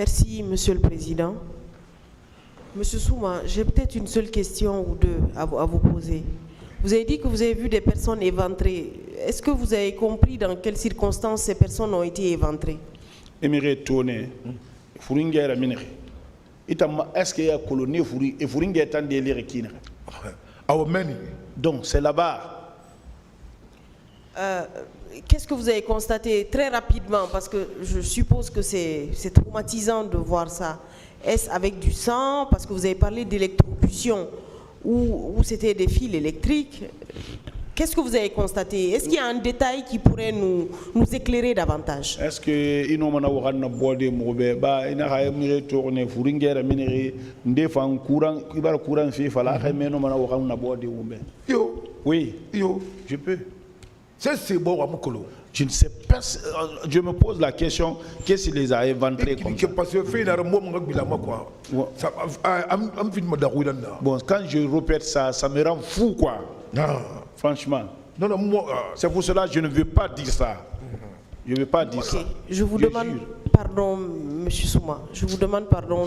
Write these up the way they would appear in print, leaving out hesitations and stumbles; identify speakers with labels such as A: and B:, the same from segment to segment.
A: Merci, Monsieur le Président. Monsieur Souma, j'ai peut-être une seule question ou deux à vous poser. Vous avez dit que vous avez vu des personnes éventrées. Est-ce que vous avez compris dans quelles circonstances ces personnes ont été éventrées?
B: Est-ce qu'il y a colonie et Fouringue est en délire qui donc c'est là-bas.
A: Qu'est-ce que vous avez constaté très rapidement, parce que je suppose que c'est traumatisant de voir ça. Est-ce avec du sang, parce que vous avez parlé d'électrocution, ou c'était des fils électriques? Qu'est-ce que vous avez constaté? Est-ce qu'il y a un détail qui pourrait nous éclairer davantage?
B: Est-ce que inomana wakana bode mobe ba ina ha mire tourner Fouringue minere ndefan courant ibara courant fi fala ha meno mana wakana bode mobe.
C: Yo.
B: Oui.
C: Yo.
B: Je peux.
C: C'est bon à Mokolo.
B: Je ne sais pas, je me pose la question, qu'est-ce qui les a éventrés comme ça?
C: Parce que
B: bon, quand je répète ça, ça me rend fou quoi.
C: Ah.
B: Franchement.
C: Non, non, moi,
B: c'est pour cela que je ne veux pas dire ça. Je ne veux pas dire ça.
A: Je vous demande pardon, Monsieur Souma. Je vous demande pardon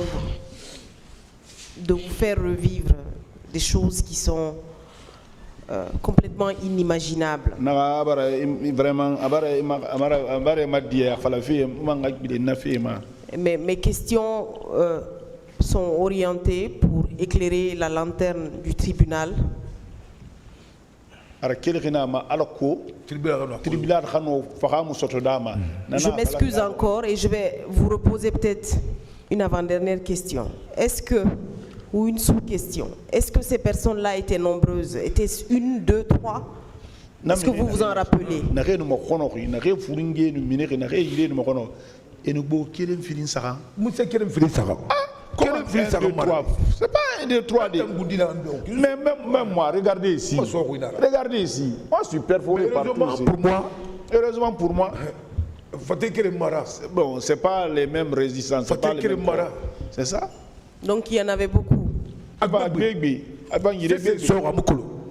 A: de vous faire revivre des choses qui sont complètement inimaginables. Mes questions sont orientées pour éclairer la lanterne du tribunal. Je m'excuse encore et je vais vous reposer peut-être une avant-dernière question. Est-ce que, ou une sous-question, est-ce que ces personnes-là étaient nombreuses? Étaient-ce une, deux, trois? Est-ce que vous vous en rappelez?
B: C'est pas un, deux, trois. Mais même moi, regardez ici. Regardez ici. Moi, je suis perforé partout. Heureusement pour moi. Bon, c'est pas les mêmes résistances. C'est ça.
A: Donc il y en avait beaucoup.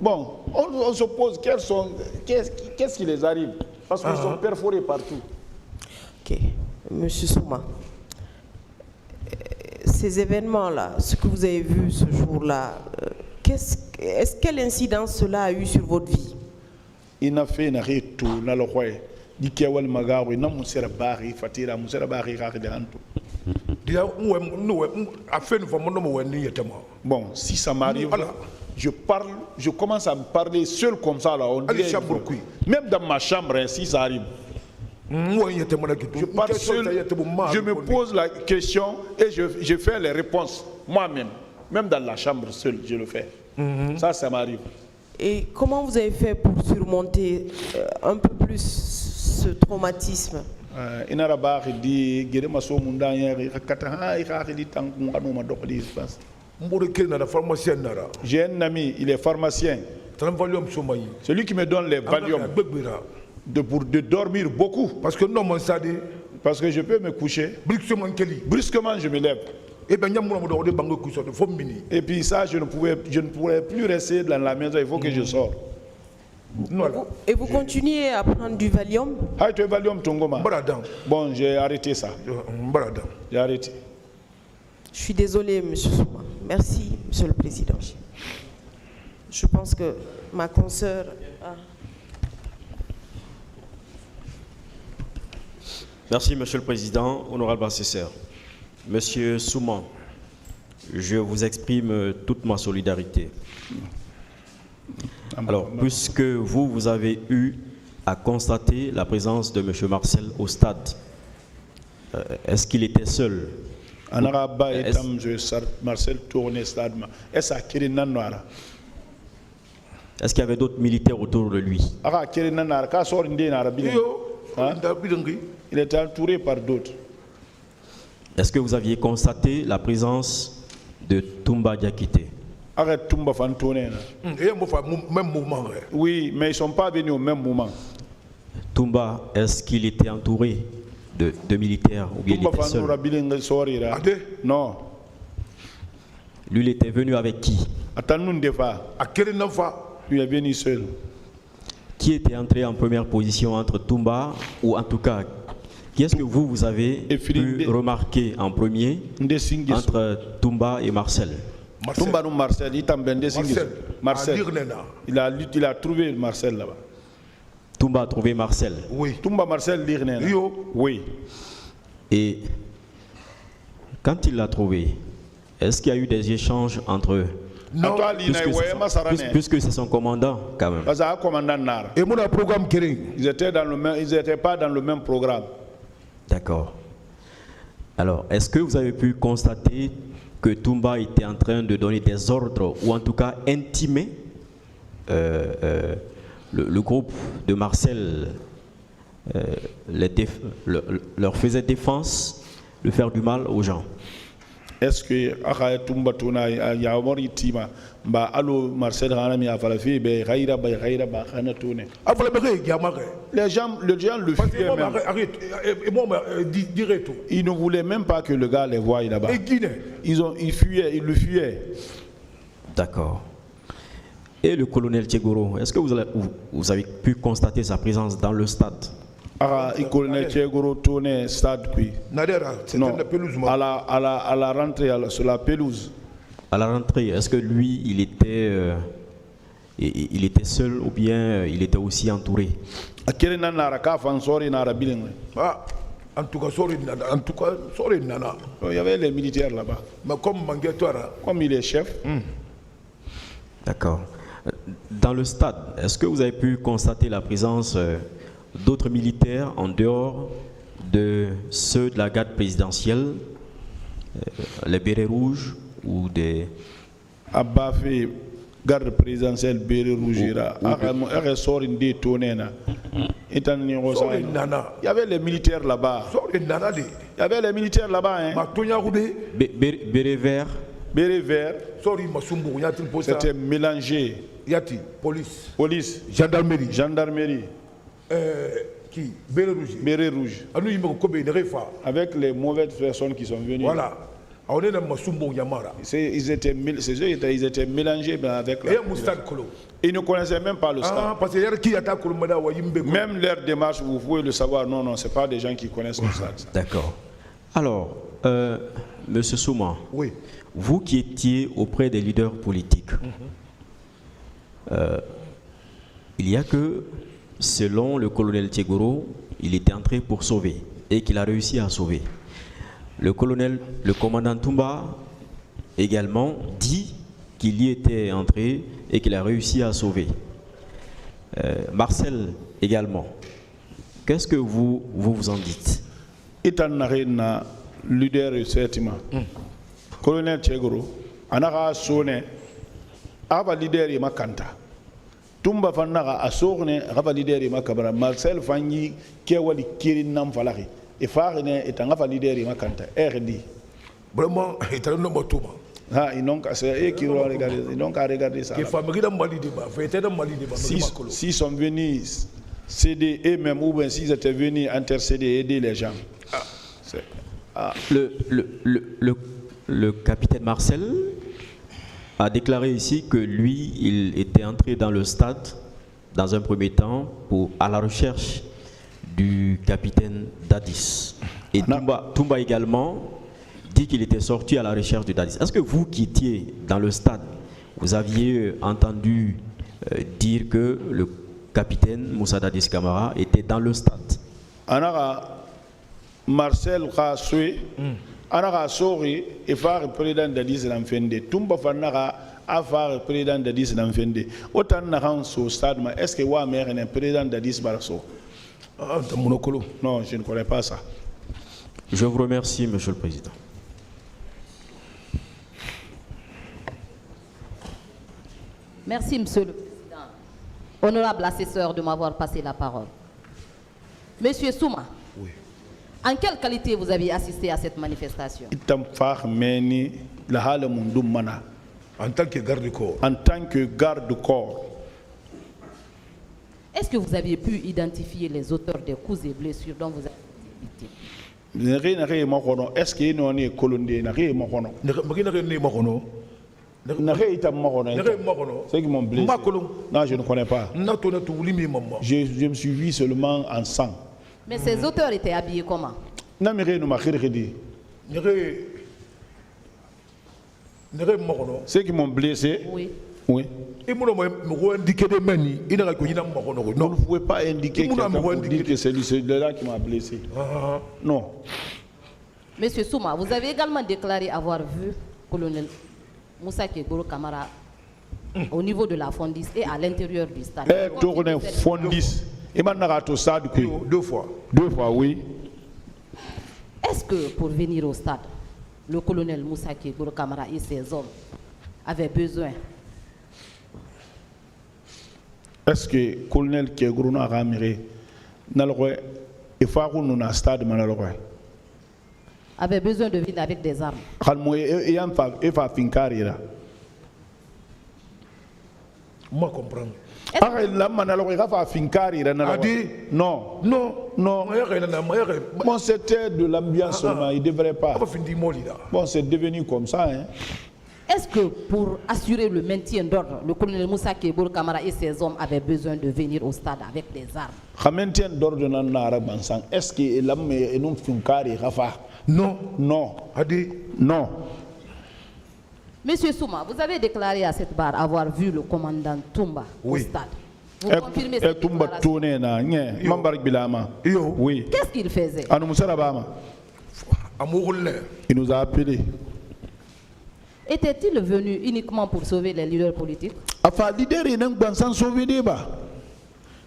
B: Bon, on se pose qu'est-ce qui les arrive? Parce qu'ils sont perforés partout.
A: Ok, Monsieur Souma. Ces événements-là, ce que vous avez vu ce jour-là, quelle incidence cela a eu sur votre vie?
B: Il a fait un retour dans le roi. Il a fait un bon, si ça m'arrive, je commence à me parler seul comme ça. Là, même dans ma chambre, si ça arrive. Je parle seul, je me pose la question et je fais les réponses moi-même. Même dans la chambre seul, je le fais. Ça m'arrive.
A: Et comment vous avez fait pour surmonter un peu plus ce traumatisme? J'ai
B: un ami, il est pharmacien. Celui qui me donne les Valium. De dormir beaucoup. Parce que je peux me coucher. Brusquement, je me lève. Et puis ça, je ne pourrais plus rester dans la maison, il faut que je sorte.
A: Et vous continuez à prendre du Valium?
B: Bon, j'ai arrêté ça. J'ai arrêté.
A: Je suis désolé, Monsieur Souma. Merci, Monsieur le Président. Je pense que ma consoeur...
D: Merci, Monsieur le Président, honorable assesseur. Monsieur Souma, je vous exprime toute ma solidarité. Alors, puisque vous avez eu à constater la présence de Monsieur Marcel au stade, est-ce qu'il était seul? Est-ce qu'il y avait d'autres militaires autour de lui?
B: Il était entouré par d'autres.
D: Est-ce que vous aviez constaté la présence de Toumba Diakité?
B: Oui, mais ils ne sont pas venus au même moment.
D: Toumba, est-ce qu'il était entouré de militaires ou bien il était seul?
B: Non.
D: Lui, il était venu avec qui?
B: Lui est venu seul.
D: Qui était entré en première position entre Toumba, ou en tout cas, Qu'est-ce que vous avez pu remarquer en premier entre Toumba et Marcel?
B: Toumba ou Marcel, Marcel. Il a trouvé Marcel là-bas.
D: Toumba a trouvé Marcel.
B: Oui. Toumba Marcel l'Irnena. Oui.
D: Et quand il l'a trouvé, est-ce qu'il y a eu des échanges entre eux?
C: Non,
D: puisque c'est son commandant quand même.
C: Et mon programme
B: ils étaient pas dans le même programme.
D: D'accord. Alors, est-ce que vous avez pu constater que Toumba était en train de donner des ordres, ou en tout cas intimer le groupe de Marcel, leur faisait défense de faire du mal aux gens?
B: Est-ce que Toumba Touna Yamori Tima ba allo Marcel Ranami a fallu be Raïra ba Khana Toune. Les gens le fuyaient même. Ils ne voulaient même pas que le gars les voie là-bas. Ils le fuyaient.
D: D'accord. Et le colonel Tchegoro, est-ce que vous avez pu constater sa présence dans le stade?
B: Le colonel Tchegoro tournait stade puis. Non, à la rentrée sur la pelouse.
D: À la rentrée, est-ce que lui il était seul ou bien il était aussi entouré?
B: En tout cas, il y avait les militaires là-bas.
C: Mais
B: comme il est chef.
D: D'accord. Dans le stade, est-ce que vous avez pu constater la présence d'autres militaires en dehors de ceux de la garde présidentielle, les bérets rouges ou des...
B: Abafé, garde présidentielle bérets rouges, il y avait les militaires là-bas. Il y avait les militaires là-bas. Hein.
D: Bérets verts.
B: Bérets verts. C'était mélangé.
C: Yati, police.
B: Police.
C: Gendarmerie.
B: Gendarmerie.
C: Qui? Béret rouge.
B: Béret rouge. Avec les mauvaises personnes qui sont venues.
C: Voilà.
B: Ils étaient mélangés avec la... Ils ne connaissaient même pas le stade. Même leur démarche, vous pouvez le savoir. Non, ce n'est pas des gens qui connaissent le stade.
D: D'accord. Alors, Monsieur Souma,
C: oui.
D: Vous qui étiez auprès des leaders politiques, il y a que, selon le colonel Tchegoro, il était entré pour sauver et qu'il a réussi à sauver. Le commandant Toumba également dit qu'il y était entré et qu'il a réussi à sauver. Marcel également. Qu'est-ce que vous en dites?
B: Leader colonel Tchegoro, anaka sone, ava leader yi makanta. Toumba fanaka asone, ava leader yi makabara. Marcel fanyi kewali kiri nam falaki. Et farine est un ava leader yi makanta. RD.
C: Vraiment, il a un Touma.
B: Ah, ils n'ont qu'à regarder ça. S'ils sont venus céder eux-mêmes ou bien s'ils étaient venus intercéder et aider les gens.
D: Le capitaine Marcel a déclaré ici que lui, il était entré dans le stade dans un premier temps à la recherche du capitaine Dadis. Et Toumba également dit qu'il était sorti à la recherche de Dadis. Est-ce que vous qui étiez dans le stade, vous aviez entendu dire que le capitaine Moussa Dadis Camara était dans le stade?
B: Marcel Rassoui, Anara Sori, et faire président de l'Islam Fende. Toumba Fanara a fait président de l'Islam Fende. Autant n'a au stade, mais est-ce que Wamer est un président de l'Islam Barso? Non, je ne connais pas ça.
D: Je vous remercie, Monsieur le Président.
E: Merci, Monsieur le Président. Honorable assesseur, de m'avoir passé la parole. Monsieur Souma.
C: Oui.
E: En quelle qualité vous avez assisté à cette manifestation?
C: En tant que garde-corps.
B: En tant que garde-corps.
E: Est-ce que vous aviez pu identifier les auteurs des coups et blessures dont vous avez été victime?
B: Est-ce qu'il y a une colonne? Ceux qui m'ont blessé. Non, je ne connais pas. Je me suis vu seulement en sang.
E: Mais ces auteurs étaient habillés comment?
B: Ceux qui m'ont blessé.
E: Oui.
B: Oui. Vous ne pouvez pas indiquer quelqu'un pour dire que c'est celui-là qui m'a blessé. Non.
E: Monsieur Souma, vous avez également déclaré avoir vu le colonel Moussa Kégourou Kamara au niveau de la Fondis et à l'intérieur du stade.
B: Fondis. Deux fois. Deux fois, oui.
E: Est-ce que pour venir au stade, le colonel Moussa Kégourou Kamara et ses hommes avaient besoin?
B: Est-ce que le colonel Kégourou Kamara
E: avait besoin de venir avec des armes?
C: Moi comprendre.
B: Non. Bon, c'était de l'ambiance seulement, il ne devrait pas. Bon, c'est devenu comme ça. Hein.
E: Est-ce que pour assurer le maintien d'ordre, le colonel Moussa Kégourou Kamara et ses hommes avaient besoin de venir au stade avec des armes?
B: Est-ce que l'homme est non finkari Rafa?
C: Non.
B: Non.
C: Adi?
B: Non.
E: Monsieur Souma, vous avez déclaré à cette barre avoir vu le commandant Toumba au stade. Vous confirmez cette déclaration?
B: Oui.
E: Qu'est-ce qu'il faisait?
B: Il nous a appelés.
E: Était-il venu uniquement pour sauver les leaders politiques?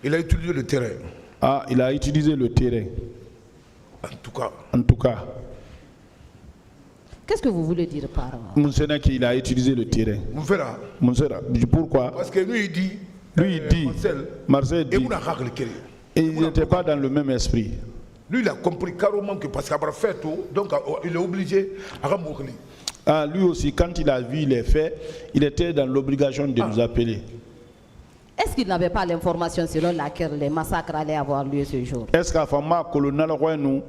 C: Il a utilisé le terrain.
B: Ah, il a utilisé le terrain. En tout cas.
E: Qu'est-ce que vous voulez dire par
B: il a utilisé le terrain. Pourquoi?
C: Parce que lui, il dit.
B: Marcel dit. Et il n'était pas dans le même esprit.
C: Lui, il a compris carrément que parce qu'il a fait tout, donc il est obligé à mourir.
B: Ah, lui aussi, quand il a vu les faits, il était dans l'obligation de nous appeler.
E: Est-ce qu'il n'avait pas l'information selon laquelle les massacres allaient avoir lieu ce jour?
B: Est-ce qu'à Fama, colonel Roynou,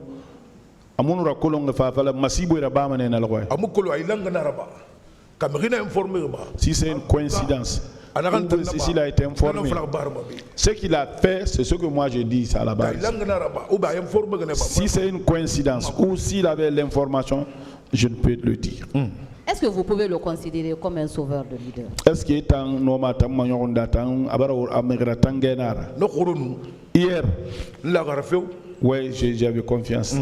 B: Amunura Kolonga Fafala, Massibo et Rabaman et Nalroy? Si c'est une coïncidence, s'il a été informé, ce qu'il a fait, c'est ce que moi je dis à la base. Si c'est une coïncidence ou s'il avait l'information, je ne peux le dire.
E: Est-ce que vous pouvez le considérer comme un sauveur de leader?
B: Est-ce qu'il est en hier, oui, j'avais confiance.